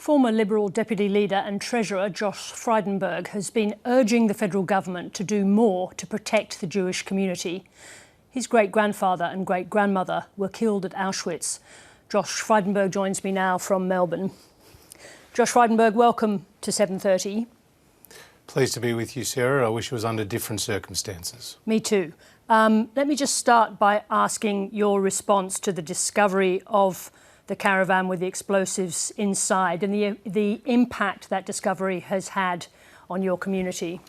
Former Liberal Deputy Leader and Treasurer Josh Frydenberg has been urging the federal government to do more to protect the Jewish community. His great-grandfather and great-grandmother were killed at Auschwitz. Josh Frydenberg joins me now from Melbourne. Josh Frydenberg, welcome to 7:30. Pleased to be with you, Sarah. I wish it was under different circumstances. Me too. Let me just start by asking your response to the discovery of the caravan with the explosives inside and the impact that discovery has had on your community.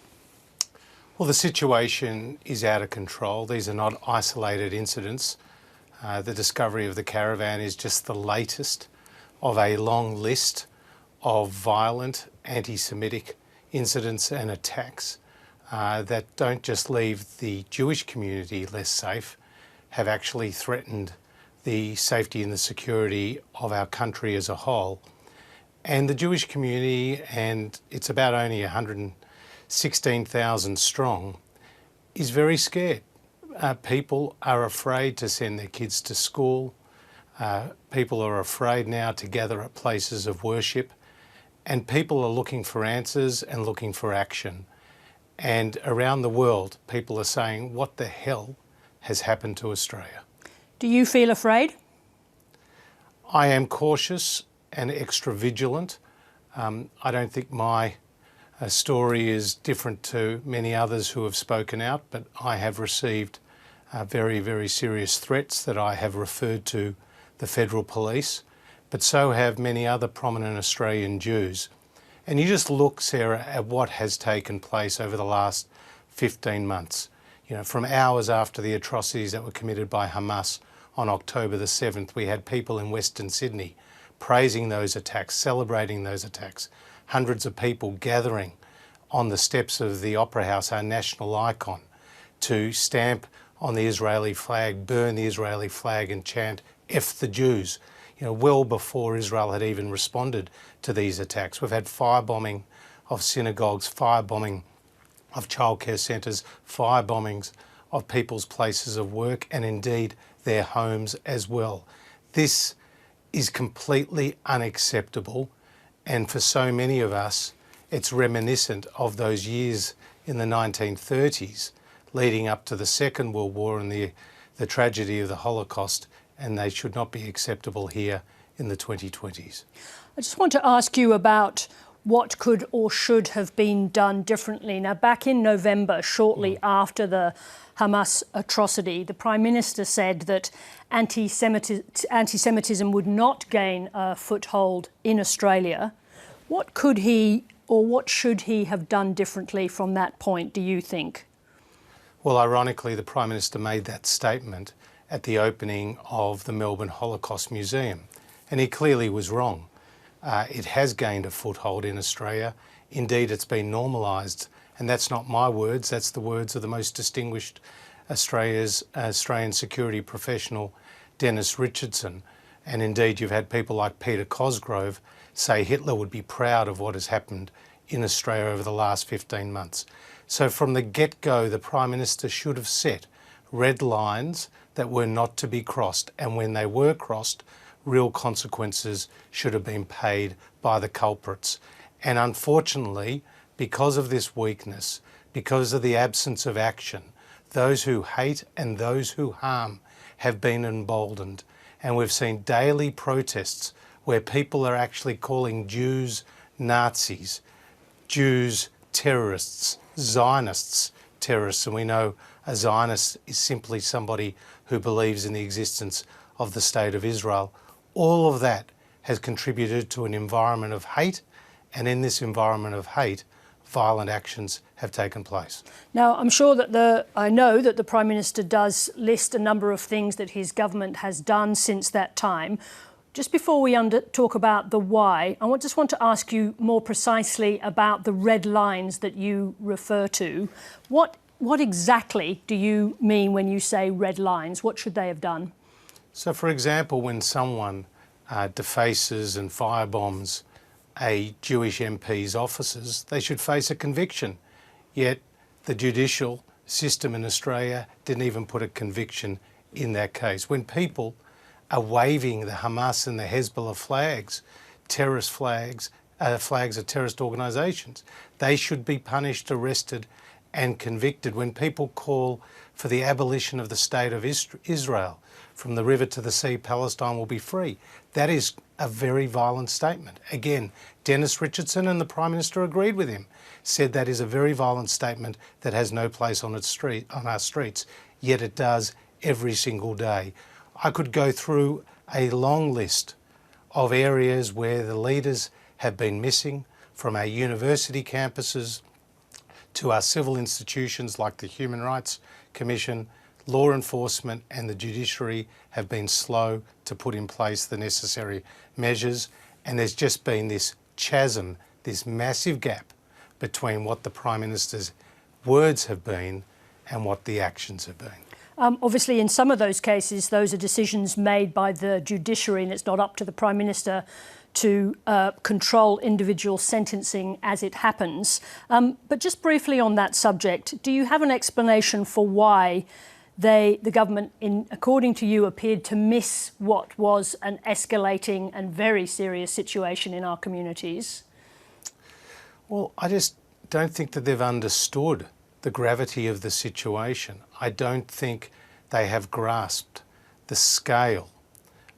Well, the situation is out of control. These are not isolated incidents. The discovery of the caravan is just the latest of a long list of violent anti-Semitic incidents and attacks that don't just leave the Jewish community less safe, have actually threatened the safety and the security of our country as a whole. And the Jewish community, and it's about only 116,000 strong, is very scared. People are afraid to send their kids to school. People are afraid now to gather at places of worship. And people are looking for answers and looking for action. And around the world, people are saying, what the hell has happened to Australia? Do you feel afraid? I am cautious and extra vigilant. I don't think my story is different to many others who have spoken out, but I have received very, very serious threats that I have referred to the federal police, but so have many other prominent Australian Jews. And you just look, Sarah, at what has taken place over the last 15 months. You know, from hours after the atrocities that were committed by Hamas on October the 7th, we had people in Western Sydney praising those attacks, celebrating those attacks. Hundreds of people gathering on the steps of the Opera House, our national icon, to stamp on the Israeli flag, burn the Israeli flag and chant, F the Jews, you know, well before Israel had even responded to these attacks. We've had firebombing of synagogues, firebombing of childcare centres, firebombings of people's places of work and indeed their homes as well. This is completely unacceptable, and for so many of us it's reminiscent of those years in the 1930s leading up to the Second World War and the tragedy of the Holocaust, and they should not be acceptable here in the 2020s. I just want to ask you about what could or should have been done differently. Now, back in November, shortly after the Hamas atrocity, the Prime Minister said that anti-Semitism would not gain a foothold in Australia. What could he or what should he have done differently from that point, do you think? Well, ironically, the Prime Minister made that statement at the opening of the Melbourne Holocaust Museum, and he clearly was wrong. It has gained a foothold in Australia. Indeed, it's been normalised, and that's not my words, that's the words of the most distinguished Australian security professional, Dennis Richardson. And indeed, you've had people like Peter Cosgrove say Hitler would be proud of what has happened in Australia over the last 15 months. So from the get-go, the Prime Minister should have set red lines that were not to be crossed, and when they were crossed, real consequences should have been paid by the culprits. And unfortunately, because of this weakness, because of the absence of action, those who hate and those who harm have been emboldened. And we've seen daily protests where people are actually calling Jews Nazis, Jews terrorists, Zionists terrorists. And we know a Zionist is simply somebody who believes in the existence of the State of Israel. All of that has contributed to an environment of hate, and in this environment of hate, violent actions have taken place. Now, I'm sure that I know that the Prime Minister does list a number of things that his government has done since that time. Just before we talk about the why, I just want to ask you more precisely about the red lines that you refer to. What exactly do you mean when you say red lines? What should they have done? So, for example, when someone defaces and firebombs a Jewish MP's offices, they should face a conviction. Yet the judicial system in Australia didn't even put a conviction in that case. When people are waving the Hamas and the Hezbollah flags terrorist flags, flags of terrorist organisations. They should be punished, arrested and convicted. When people call for the abolition of the state of Israel, from the river to the sea, Palestine will be free, that is a very violent statement. Again, Dennis Richardson and the Prime Minister agreed with him, said that is a very violent statement that has no place on our streets, yet it does every single day. I could go through a long list of areas where the leaders have been missing, from our university campuses to our civil institutions like the Human Rights Commission. Law enforcement and the judiciary have been slow to put in place the necessary measures, and there's just been this chasm, this massive gap between what the Prime Minister's words have been and what the actions have been. Obviously, in some of those cases, those are decisions made by the judiciary, and it's not up to the Prime Minister to control individual sentencing as it happens. But just briefly on that subject, do you have an explanation for why the government, according to you, appeared to miss what was an escalating and very serious situation in our communities? Well, I just don't think that they've understood the gravity of the situation. I don't think they have grasped the scale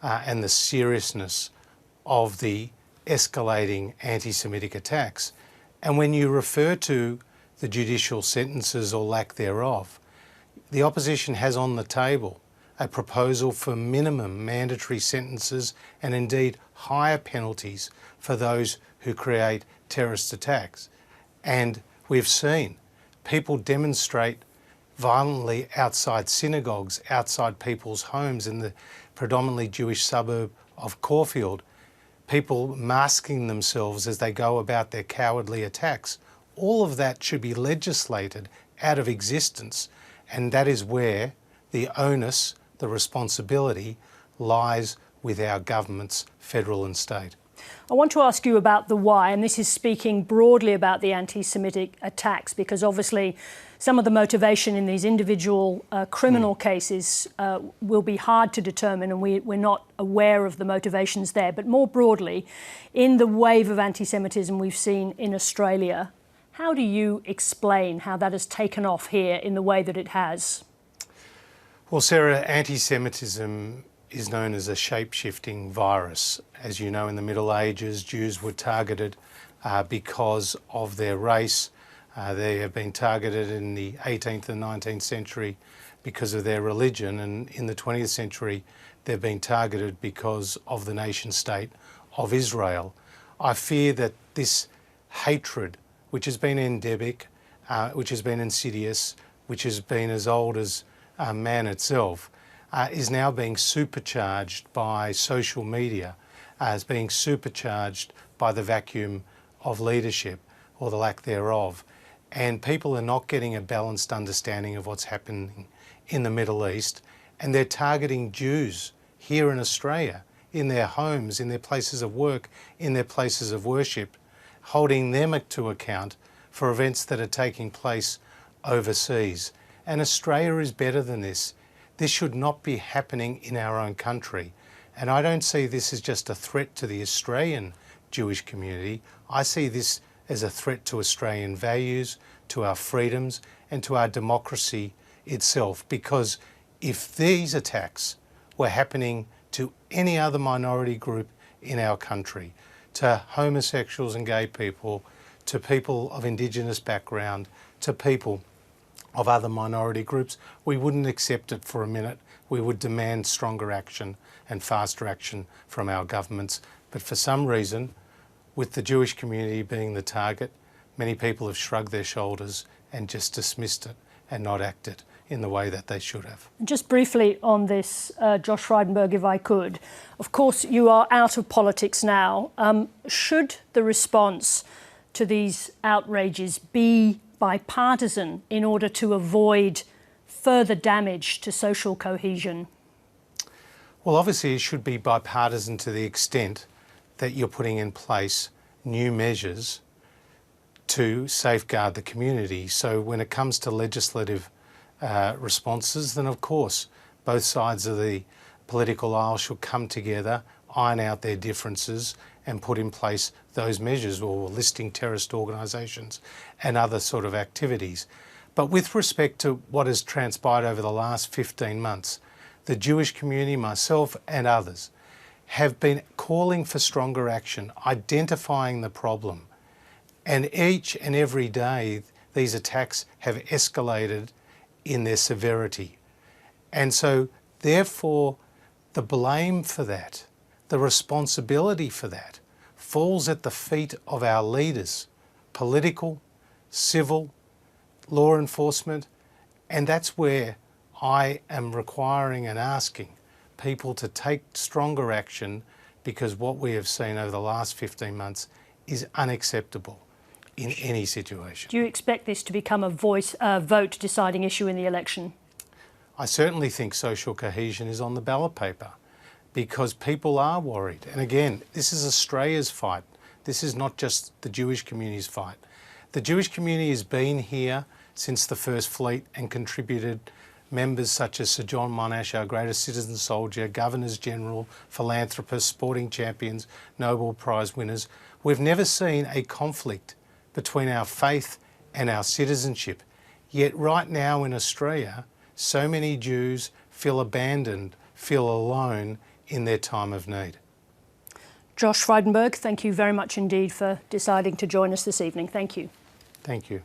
and the seriousness of the escalating anti-Semitic attacks. And when you refer to the judicial sentences or lack thereof, the opposition has on the table a proposal for minimum mandatory sentences and indeed higher penalties for those who create terrorist attacks. And we've seen people demonstrate violently outside synagogues, outside people's homes in the predominantly Jewish suburb of Caulfield, people masking themselves as they go about their cowardly attacks. All of that should be legislated out of existence, and that is where the onus, the responsibility, lies with our governments, federal and state. I want to ask you about the why, and this is speaking broadly about the anti-Semitic attacks, because obviously some of the motivation in these individual criminal cases will be hard to determine, and we're not aware of the motivations there. But more broadly, in the wave of anti-Semitism we've seen in Australia, how do you explain how that has taken off here in the way that it has? Well, Sarah, anti-Semitism is known as a shape-shifting virus. As you know, in the Middle Ages, Jews were targeted because of their race. They have been targeted in the 18th and 19th century because of their religion, and in the 20th century they've been targeted because of the nation-state of Israel. I fear that this hatred, which has been endemic, which has been insidious, which has been as old as man itself, is now being supercharged by social media, is being supercharged by the vacuum of leadership or the lack thereof. And people are not getting a balanced understanding of what's happening in the Middle East, and they're targeting Jews here in Australia, in their homes, in their places of work, in their places of worship, holding them to account for events that are taking place overseas. And Australia is better than this. This should not be happening in our own country. And I don't see this as just a threat to the Australian Jewish community. I see this as a threat to Australian values, to our freedoms, and to our democracy itself. Because if these attacks were happening to any other minority group in our country, to homosexuals and gay people, to people of Indigenous background, to people of other minority groups, we wouldn't accept it for a minute. We would demand stronger action and faster action from our governments. But for some reason, with the Jewish community being the target, many people have shrugged their shoulders and just dismissed it and not acted in the way that they should have. Just briefly on this, Josh Frydenberg, if I could. Of course, you are out of politics now. Should the response to these outrages be bipartisan in order to avoid further damage to social cohesion? Well, obviously it should be bipartisan to the extent that you're putting in place new measures to safeguard the community. So when it comes to legislative responses, then of course both sides of the political aisle should come together, iron out their differences and put in place those measures, or listing terrorist organisations and other sort of activities. But with respect to what has transpired over the last 15 months, the Jewish community, myself and others, have been calling for stronger action, identifying the problem. And each and every day, these attacks have escalated in their severity. And so, therefore, the blame for that, the responsibility for that, falls at the feet of our leaders, political, civil, law enforcement, and that's where I am requiring and asking people to take stronger action, because what we have seen over the last 15 months is unacceptable in any situation. Do you expect this to become a vote deciding issue in the election? I certainly think social cohesion is on the ballot paper, because people are worried. And again, this is Australia's fight. This is not just the Jewish community's fight. The Jewish community has been here since the First Fleet and contributed members such as Sir John Monash, our greatest citizen soldier, Governors General, philanthropists, sporting champions, Nobel Prize winners. We've never seen a conflict between our faith and our citizenship. Yet right now in Australia, so many Jews feel abandoned, feel alone in their time of need. Josh Frydenberg, thank you very much indeed for deciding to join us this evening. Thank you. Thank you.